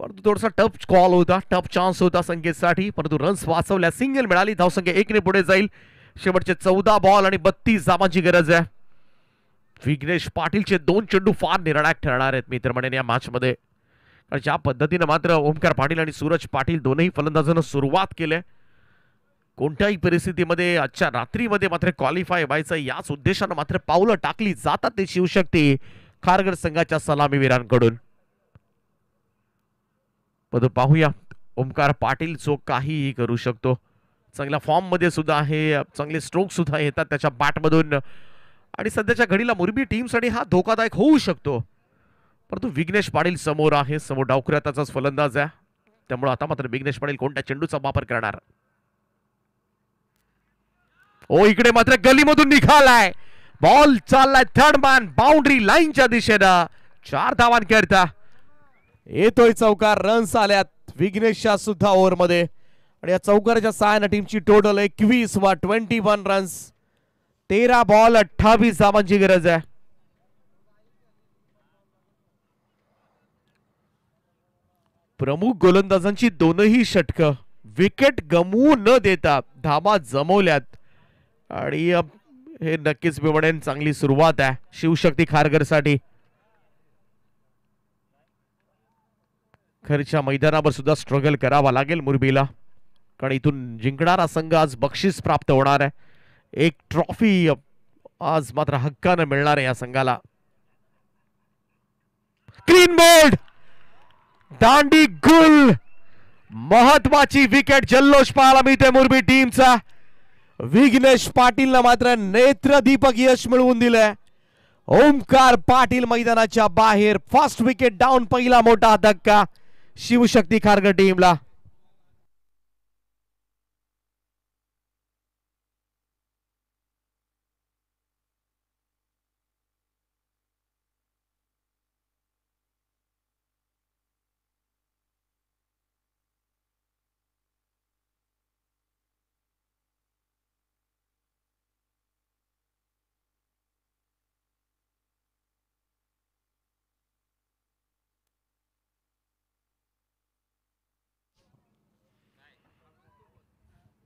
परंतु थोडासा टफ कॉल होता, टफ चान्स होता संकेतसाठी, परंतु रन्स वाचवल्या. सिंगल मिळाली. धावसंख्या 1 ने पुढे जाईल. शेवटचे 14 बॉल आणि 32 धावांची गरज आहे. विघ्नेश पाटीलचे 2 चेंडू फार निर्णायक ठरणार आहेत मित्र म्हणेन या मॅच मध्ये. कारण ज्या पद्धतीने मात्र ओमकार पाटील आणि सूरज पाटील दोनही फलंदाजांना सुरुवात केली, कोणत्याही परिस्थितीमध्ये आजच्या रात्रीमध्ये मात्र क्वालिफाय व्हायचं याच उद्देशानं मात्र पावलं टाकली जातात ते शिवशक्ती खारघर संघाच्या सलामीवीरांकडून. पण पाहूया ओमकार पाटील जो काहीही करू शकतो. चांगल्या फॉर्म मध्ये सुद्धा आहे, चांगले स्ट्रोक सुद्धा येतात त्याच्या बॅटमधून आणि सध्याच्या घडीला मुरबी टीमसाठी हा धोकादायक होऊ शकतो. परंतु विघ्नेश पाटील समोर आहे, समोर डावखुऱ्याचाच फलंदाज आहे. त्यामुळे आता मात्र विघ्नेश पाटील कोणत्या चेंडूचा वापर करणार. ओ इकडे मात्र गलीमधून निघालाय बॉल, चाललाय थर्ड मॅन बाउंड्री लाईनच्या दिशेनं. 4 धावांकरता येतोय चौकार. रन्स आल्यात विघ्नेशच्या सुद्धा ओव्हर मध्ये आणि या चौकाराच्या सहाय्याने टीमची टोटल 21 वा 21 रन्स. 13 बॉल 28 धावांची गरज आहे. प्रमुख गोलंदाजांची दोनही षटकं विकेट गमवू न देता धावा जमवल्यात आणि हे नक्कीच मी म्हणेन चांगली सुरुवात आहे शिवशक्ती खारघरसाठी. खरच्या मैदानावर सुद्धा स्ट्रगल करावा लागेल मुरबीला, कारण इथून जिंकणारा संघ आज बक्षीस प्राप्त होणार आहे. एक ट्रॉफी आज मात्र हक्कानं मिळणार आहे या संघाला. क्लीन बोल्ड, दांडी गुल, महत्वाची विकेट. जल्लोष पाहायला मिळते मुरबी टीमचा. विघ्नेश पाटीलला मात्र नेत्रदीपक यश मिळवून दिलंय. ओमकार पाटील मैदानाच्या बाहेर. First wicket down. पहिला मोठा धक्का शिवशक्ती खारघर टीमला.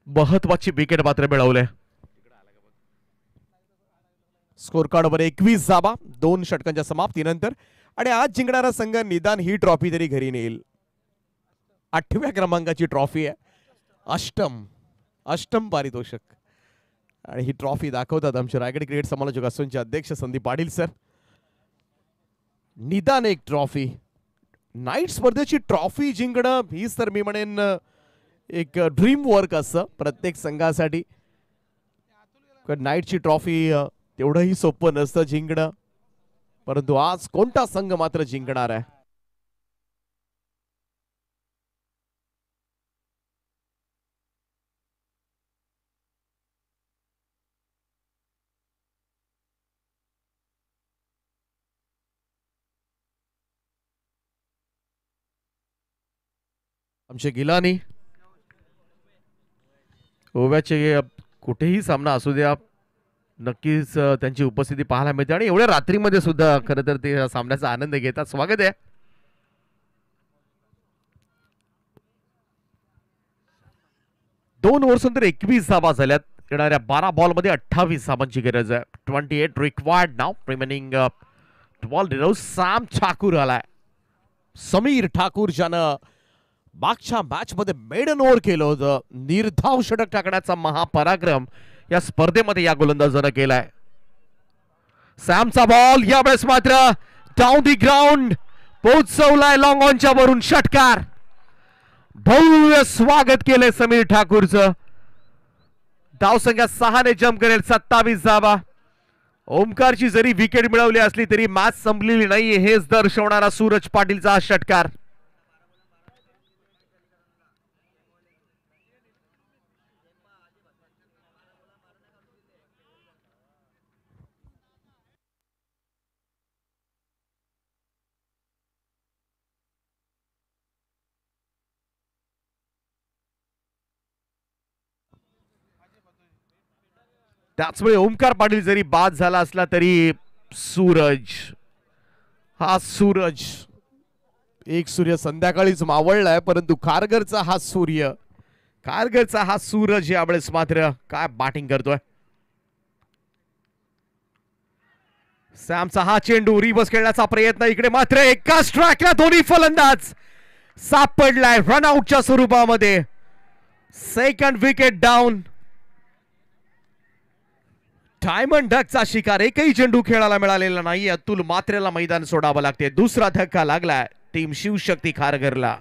महत्वाची विकेट मात्र मिळवले. स्कोर कार्डवर 21 धावा 2 षटकांच्या समाप्तीनंतर आणि आज जिंकणारा संघ निदान ही ट्रॉफी तरी घरी नेईल. 8व्या क्रमांकाची ट्रॉफी आहे. अष्टम पारितोषिक आणि ही ट्रॉफी दाखवतात आमचे रायगड क्रिकेट समालोचक असोचे अध्यक्ष संदीप पाटील सर. निदान एक ट्रॉफी, नाईट स्पर्धेची ट्रॉफी जिंकणं हीच तर मी म्हणेन एक ड्रीम वर्क असं प्रत्येक संघासाठी. नाईटची ट्रॉफी तेवढंही सोपं नसतं जिंकणं, परंतु आज कोणता संघ मात्र जिंकणार आहे. आमचे गिलानी ओव्याचे कुठेही सामना असू द्या नक्कीच त्यांची उपस्थिती पाहायला मिळते आणि एवढ्या रात्रीमध्ये सुद्धा खरं तर ते सामन्याचा आनंद घेतात. स्वागत आहे. 2 ओव्हर्सनंतर 21 धावा झाल्यात. येणाऱ्या 12 बॉलमध्ये 28 धावांची गरज आहे. 28 रिक्वायर्ड नाव. रिमेनिंग 12 सॅम ठाकूर आलाय. समीर ठाकूर ज्यानं मागच्या मॅच मध्ये मेडन ओव्हर केलं होतं, निर्धाव षटक टाकण्याचा महापराक्रम या स्पर्धेमध्ये या गोलंदाजानं केलाय. सॅमचा बॉल यावेळेस मात्र डाऊन दी ग्राउंड पोहोचवलाय. लॉंग ऑनच्या वरून षटकार. भव्य स्वागत केलंय समीर ठाकूरचं. धावसंख्या 6 ने जम्प करेल. 27 धावा. ओमकारची जरी विकेट मिळवली असली तरी मॅच संपलेली नाहीये हेच दर्शवणारा सूरज पाटीलचा हा षटकार. त्याचमुळे ओमकार पाटील जरी बाद झाला असला तरी सूरज एक सूर्य संध्याकाळीच मावळलाय, परंतु खारघरचा हा सूरज यावेळेस मात्र काय बॅटिंग करतोय. सॅमचा हा चेंडू रिव्हर्स खेळण्याचा प्रयत्न. इकडे मात्र एका स्ट्राईकला दोन्ही फलंदाज सापडलाय रनआउटच्या स्वरूपामध्ये. Second wicket down. डायमंड डकचा शिकार. एकही चेंडू खेळायला मिळालेला नाही. अतुल मात्रेला मैदान सोडावं लागते. दुसरा धक्का लागलाय टीम शिवशक्ती खारघरला.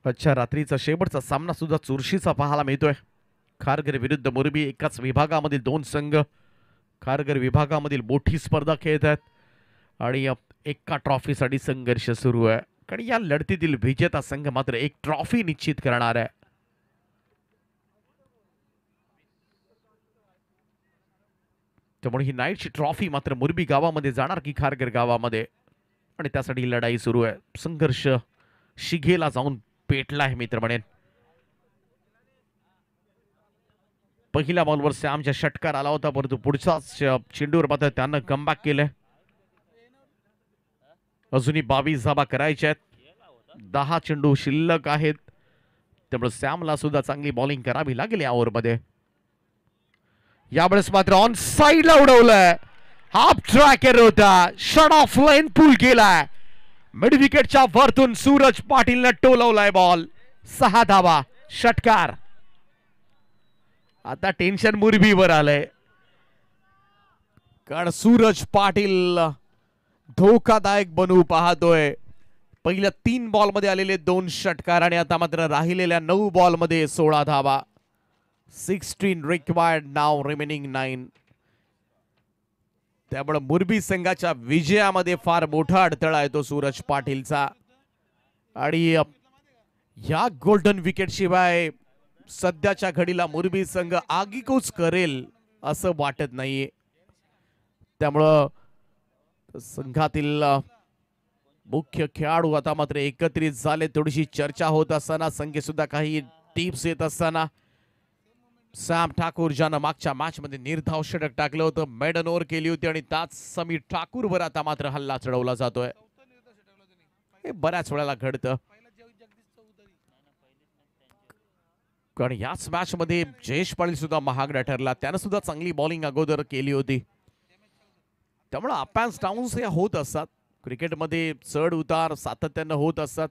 अच्छा, रात्रीचा शेवटचा सामना सुद्धा चुरशीचा पाहायला मिळतोय. खारघर विरुद्ध मोरबी एकाच विभागामधील 2 संघ. खारघर विभागामधील मोठी स्पर्धा खेळत आहेत आणि एका ट्रॉफीसाठी संघर्ष सुरू आहे. कारण या लढतीतील विजेता संघ मात्र एक ट्रॉफी निश्चित करणार आहे. त्यामुळे ही नाईटची ट्रॉफी मात्र मोरबी गावामध्ये जाणार की खारघर गावामध्ये, आणि त्यासाठी लढाई सुरू आहे. संघर्ष शिगेला जाऊन पेटला आहे मित्र म्हणेन. पहिल्या बॉलवर सॅमच्या षटकार आला होता, परंतु पुढच्याच चेंडूवर मात्र त्यानं कमबॅक केलंय. अजूनही 22 धावा करायच्या आहेत. 10 चेंडू शिल्लक आहेत. त्यामुळे सॅमला सुद्धा चांगली बॉलिंग करावी लागेल या ओव्हरमध्ये. यावेळेस मात्र ऑन साइडला उडवलंय. हाफ ट्रॅकर होता. शट ऑफ लाईन पुल केलाय. मिड विकेटच्या वरतून सूरज पाटीलने टोलवलाय बॉल. 6 धावा. षटकार. आता टेन्शन मुरबीवर आलंय, कारण सूरज पाटील धोकादायक बनू पाहतोय. पहिल्या 3 बॉलमध्ये आलेले 2 षटकार आणि आता मात्र राहिलेल्या 9 बॉलमध्ये 16 धावा. 16 रिक्वायर्ड नाव. रिमेनिंग 9. त्यामुळे मोरबी संघाच्या विजयामध्ये फार मोठा अडथळा येतो सूरज पाटीलचा. आणि या गोल्डन विकेट शिवाय सध्याच्या घडीला मोरबी संघ आगीकूच करेल असं वाटत नाहीये. त्यामुळं संघातील मुख्य खेळाडू आता मात्र एकत्रित झाले. थोडीशी चर्चा होत असताना, संघे सुद्धा काही टिप्स येत असताना, सॅम ठाकूर ज्यानं मागच्या मॅच मध्ये निर्धाव षटक टाकलं होतं, मेडन ओव्हर केली होती, आणि त्याच समीर ठाकूर वर आता मात्र हल्ला चढवला जातोय. हे बऱ्याच वेळेला घडतं, कारण याच मॅच मध्ये जयेश पाटील सुद्धा महागडा ठरला. त्यानं सुद्धा चांगली बॉलिंग अगोदर केली होती. त्यामुळे अप अँड डाऊन्स हे होत असतात क्रिकेटमध्ये. चढ उतार सातत्यानं होत असतात.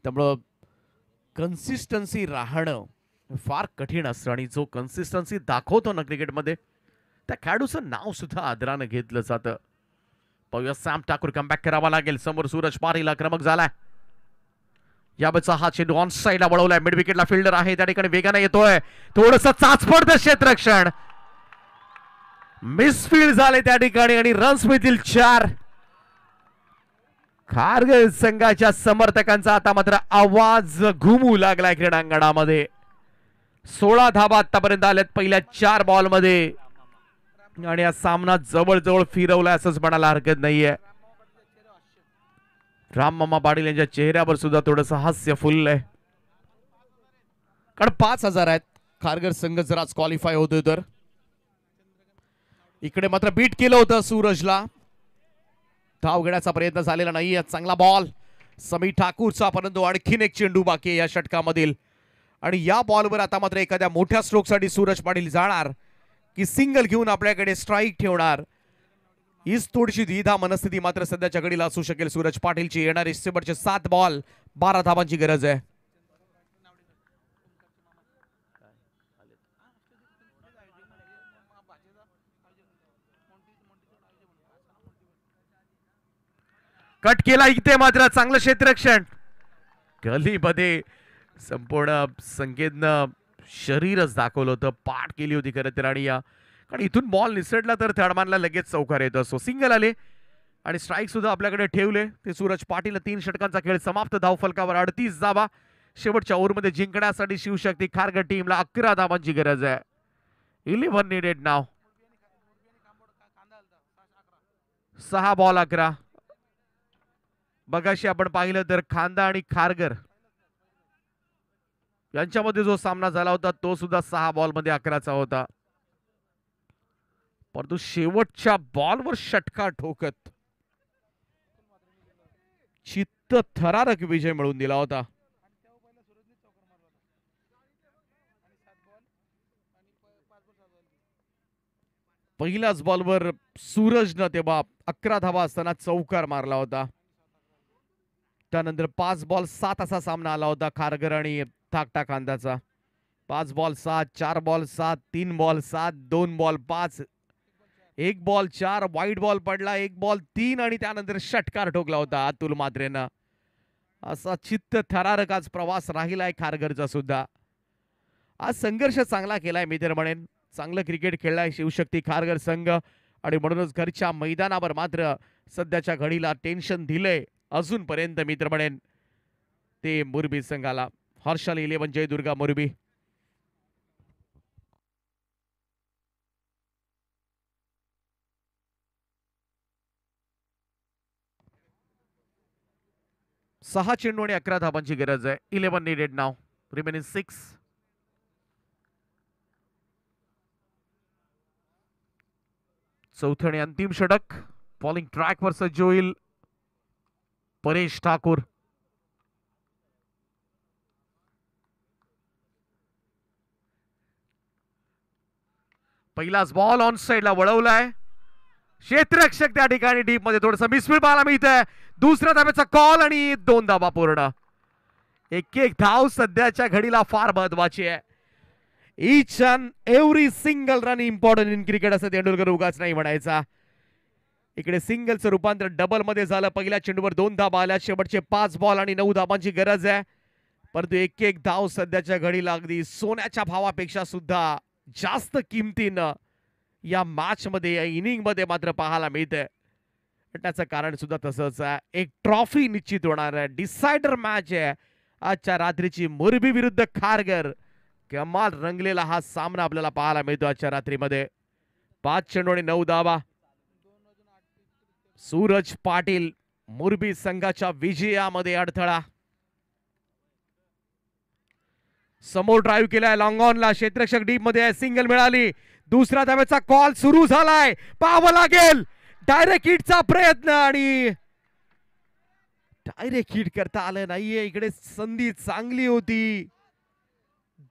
त्यामुळं कन्सिस्टन्सी राहणं फार कठीण असतं, आणि जो कन्सिस्टन्सी दाखवतो ना क्रिकेटमध्ये, त्या खेळाडूचं नाव सुद्धा आदरानं घेतलं जातं. पाहूया, सॅम ठाकूर कमबॅक करावा लागेल. समोर सूरज पाटील आक्रमक झालाय. यावेळेचा हा चेंडू ऑन साइडला वळवलाय. मिड विकेटला फिल्डर आहे, त्या ठिकाणी वेगाने येतोय. थोडंसं चाचपडतं क्षेत्ररक्षण. मिसफील्ड झाले त्या ठिकाणी आणि रन्स मिळतील 4. खारघर संघाच्या समर्थकांचा आता मात्र आवाज घुमू लागलाय क्रीडांगणामध्ये. 16 धाबा आतापर्यंत आल्यात पहिल्या 4 बॉल मध्ये आणि हा सामना जवळजवळ फिरवलाय असंच म्हणायला हरकत नाहीये. राम मामा पाटील यांच्या चेहऱ्यावर सुद्धा थोडस हास्य फुललंय, कारण 5,000 आहेत. खारघर संघ जर आज क्वालिफाय होतोय तर इकडे मात्र बीट केलं होतं सूरजला. धाव घेण्याचा प्रयत्न झालेला नाहीये. चांगला बॉल समीर ठाकूरचा, परंतु आणखीन एक चेंडू बाकी आहे या षटकामधील आणि या बॉलवर आता मात्र एखाद्या मोठ्या स्ट्रोकसाठी सूरज पाटील जाणार की सिंगल घेऊन आपल्याकडे स्ट्राईक ठेवणार, हीच थोडीशी द्विधा मनस्थिती मात्र सध्याच्या घडीला असू शकेल सूरज पाटीलची. येणारे शेवटचे 7 बॉल 12 धावांची गरज आहे. कट केला इथे मात्र चांगलं क्षेत्ररक्षण. गलीमध्ये संपूर्ण संकेतनं शरीरच दाखवलं होतं, पाठ केली होती खरं तर. आणि कारण इथून बॉल निसटला तर थर्डमॅनला लगेच चौकार येत असतो. सिंगल आले आणि स्ट्राईक सुद्धा आपल्याकडे ठेवले ते सूरज पाटील. 3 षटकांचा खेळ समाप्त. धाव फलकावर 38 धावा. शेवटच्या ओव्हरमध्ये जिंकण्यासाठी शिवशक्ती खारघर टीमला 11 धावांची गरज आहे. 11 नीडेड नाव. 6 बॉल 11. बघाशी आपण पाहिलं तर खांदा आणि खारघर यांच्यामध्ये जो सामना झाला होता तो सुद्धा 6 बॉल मध्ये 11चा होता, परंतु शेवटच्या बॉलवर षटकार ठोकत चित्त थरारक विजय मिळवून दिला होता. पहिल्याच बॉलवर सूरजनं तेव्हा 11 धावा असताना चौकार मारला होता. त्यानंतर 5 बॉल 7 असा सामना आला होता खारघर आणि धाकटा खांदाचा. 5 ball 7, 4 ball 7, 3 ball 7, 2 ball 5, 1 ball 4, वाईट बॉल पडला, 1 बॉल 3 आणि त्यानंतर षटकार ठोकला होता अतुल मात्रेनं. असा चित्त थरारक आज प्रवास राहिलाय खारघरचा सुद्धा. आज संघर्ष चांगला केलाय मी तर म्हणेन. चांगलं क्रिकेट खेळलाय शिवशक्ती खारघर संघ आणि म्हणूनच घरच्या मैदानावर मात्र सध्याच्या घडीला टेन्शन दिलंय अजूनपर्यंत मी तर म्हणेन ते मोरबी संघाला. हर्षल 11 जय दुर्गा मोरबी. सहा चेंडू आणि 11 धावांची गरज आहे. 11 नीडेड नाव. रिमेनिंग 6. चौथं आणि अंतिम षटक. बॉलिंग ट्रॅक वर सज्ज होईल परेश ठाकूर. पहिलाच बॉल ऑन साइडला वळवलाय. क्षेत्ररक्षक त्या ठिकाणी डीप मध्ये थोडस मिसफील्ड पाहायला मिळतंय. दुसऱ्या धाब्याचा कॉल आणि 2 धावा पूर्ण. एक धाव सध्याच्या घडीला फार महत्वाची आहे. Each and every single run important in cricket असं तेंडुलकर उगाच नाही म्हणायचा. इकडे सिंगलचं रूपांतर डबल मध्ये झालं. पहिल्या चेंडूवर 2 धावा आल्या. शेवटचे 5 बॉल आणि 9 धावांची गरज आहे, परंतु एक धाव सध्याच्या घडीला अगदी सोन्याच्या भावापेक्षा सुद्धा जास्त किमतीनं या मॅच मध्ये या इनिंग मध्ये मात्र पाहायला मिळते. त्याचं कारण सुद्धा तसंच आहे. एक ट्रॉफी निश्चित होणार आहे. डिसायडर मॅच आहे आजच्या रात्रीची. मोरबी विरुद्ध खारघर. कमाल रंगलेला हा सामना आपल्याला पाहायला मिळतो आजच्या रात्रीमध्ये. 5 चेंडू आणि 9 धावा. सूरज पाटील मोरबी संघाच्या विजयामध्ये अडथळा. समोर ड्राईव्ह केलाय लॉंग ऑनला. क्षेत्ररक्षक डीप मध्ये सिंगल मिळाली. दुसऱ्या धावेचा कॉल सुरू झालाय. पाहावं लागेल. डायरेक्ट हिटचा प्रयत्न आणि डायरेक्ट हिट करता आलं नाहीये. इकडे संधी चांगली होती.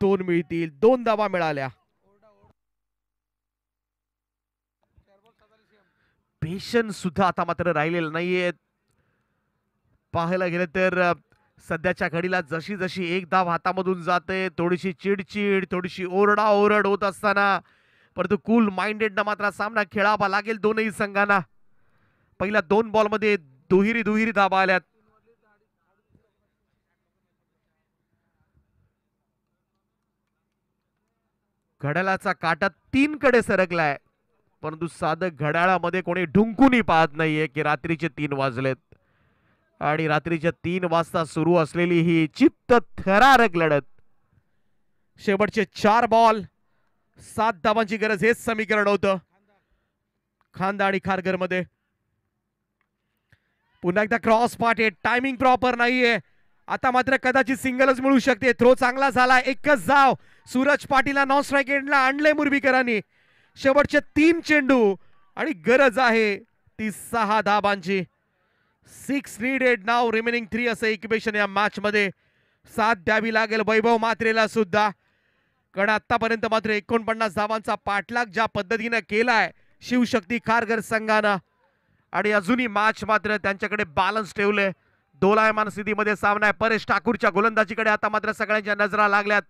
2 मिळतील. 2 धावा मिळाल्या. पेशन्स सुद्धा आता मात्र राहिलेलं नाहीये. पाहायला गेलं तर सध्याच्या घडीला जशी जशी एक धाव हातामधून जाते, थोडीशी चिडचिड, थोडीशी ओरडाओरड होत असताना परंतु कूल माइंडेडनं मात्र सामना खेळावा लागेल दोनही संघांना. पहिल्या 2 बॉलमध्ये दुहेरी धावा आल्यात. घड्याळाचा काटा 3 कडे सरकलाय, परंतु साधं घड्याळामध्ये कोणी ढुंकूनही पाहत नाहीये की रात्रीचे 3 वाजलेत. आणि रात्रीच्या 3 वाजता सुरू असलेली ही चित्त थरारक लढत. शेवटचे 4 बॉल 7 धावांची गरज, हेच समीकरण होतं खांदा आणि खारघर मध्ये. पुन्हा एकदा क्रॉस पाठ आहे, टायमिंग प्रॉपर नाहीये. आता मात्र कदाचित सिंगलच मिळू शकते. थ्रो चांगला झाला, एकच धाव. सूरज पाटीलला नॉन स्ट्राईक एंडला आणले मुरबीकरांनी. शेवटचे 3 चेंडू आणि गरज आहे ती 6 धावांची. 6 नीडेड नाव रिमेनिंग 3 असं इक्वेशन या मॅच मध्ये. 7 द्यावी लागेल वैभव मात्रेला सुद्धा, कारण आतापर्यंत मात्र 49 धावांचा पाठलाग ज्या पद्धतीने केलाय शिवशक्ती खारघर संघानं, आणि अजूनही मॅच मात्र त्यांच्याकडे बॅलन्स ठेवले. दोलायमान स्थितीमध्ये सामना आहे. परेश ठाकूरच्या गोलंदाजीकडे आता मात्र सगळ्यांच्या नजरा लागल्यात.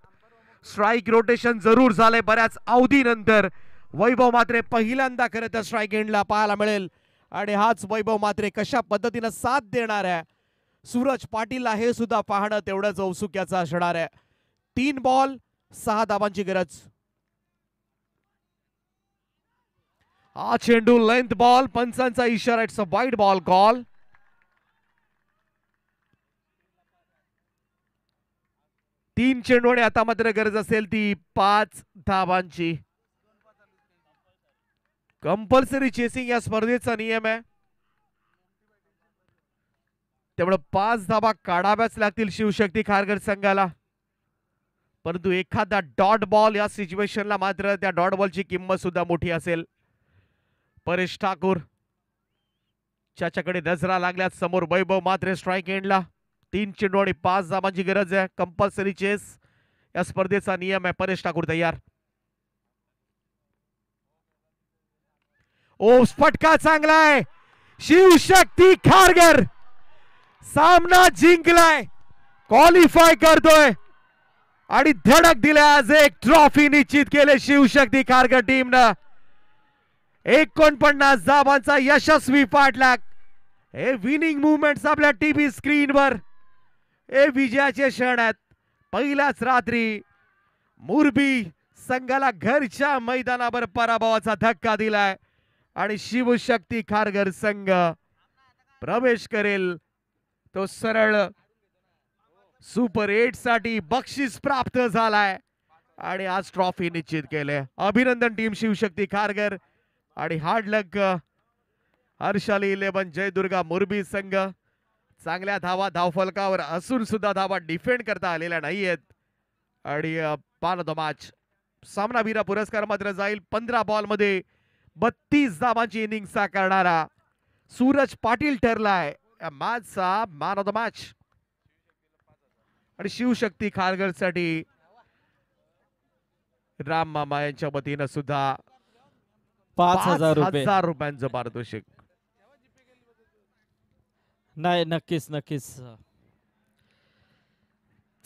स्ट्राईक रोटेशन जरूर झाले बऱ्याच अवधीनंतर. वैभव मात्रे पहिल्यांदा खरं तर स्ट्राईक एंडला पाहायला मिळेल, आणि हाच वैभव मात्रे कशा पद्धतीनं साथ देणार आहे सूरज पाटीलला हे सुद्धा पाहणं तेवढंच औत्सुक्याचं असणार आहे. 3 बॉल 6 धावांची गरज. हा चेंडू लेंथ बॉल, पंचांचा इशारा, it's a wide ball call. तीन चेंडू आणि आता मात्र गरज असेल ती 5 धावांची. कंपल्सरी चेसिंग या स्पर्धेचा नियम आहे, त्यामुळे 5 धावा काढाव्याच लागतील शिवशक्ती खारघर संघाला. परंतु एखादा डॉट बॉल या सिच्युएशनला मात्र त्या डॉट बॉलची किंमत सुद्धा मोठी असेल. परेश ठाकूर ज्याच्याकडे नजरा लागल्यात समोर वैभव मात्रे स्ट्राईक एंडला. 3 चेंडू आणि 5 धावांची गरज आहे. कंपल्सरी चेस या स्पर्धेचा नियम आहे. परेश ठाकूर तयार. ओ फटका चांगला आहे. शिवशक्ती खारघर सामना जिंकलाय, क्वालिफाय करतोय आणि धडक दिल्या. आज एक ट्रॉफी निश्चित केले शिवशक्ती खारघर टीमनं. 49 धावांचा यशस्वी पाठलाग. हे विनिंग मुवमेंट्स आपल्या टीव्ही स्क्रीनवर, हे विजयाचे क्षण आहेत. पहिल्याच रात्री मुरबी संघाला घरच्या मैदानावर पराभवाचा धक्का दिलाय आणि शिवशक्ती खारघर संघ प्रवेश करेल तो सरळ सुपर 8 साठी बक्षीस प्राप्त झालाय आणि आज ट्रॉफी निश्चित केले. अभिनंदन टीम शिवशक्ती खारघर आणि हार्ड लक हर्षाली 11 जयदुर्गा मुरबी संघ. चांगल्या धावा धावफलकावर असून सुद्धा धावा डिफेंड करता आलेल्या नाहीयेत. आणि मॅन ऑफ द मॅच सामनावीरा पुरस्कार मात्र जाईल 15 बॉल मध्ये 32 धावांची इनिंग साकारणारा सूरज पाटील ठरलाय मॅचचा मॅन ऑफ द मॅच. आणि शिवशक्ती खारघर साठी राम मामा यांच्या वतीनं सुद्धा 5,000 रुपयांचं पारितोषिक. नाही, नक्कीच नक्कीच.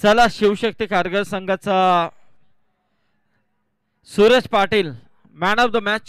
चला, शिवशक्ती खारघर संघाचा Suraj Patil man of the match.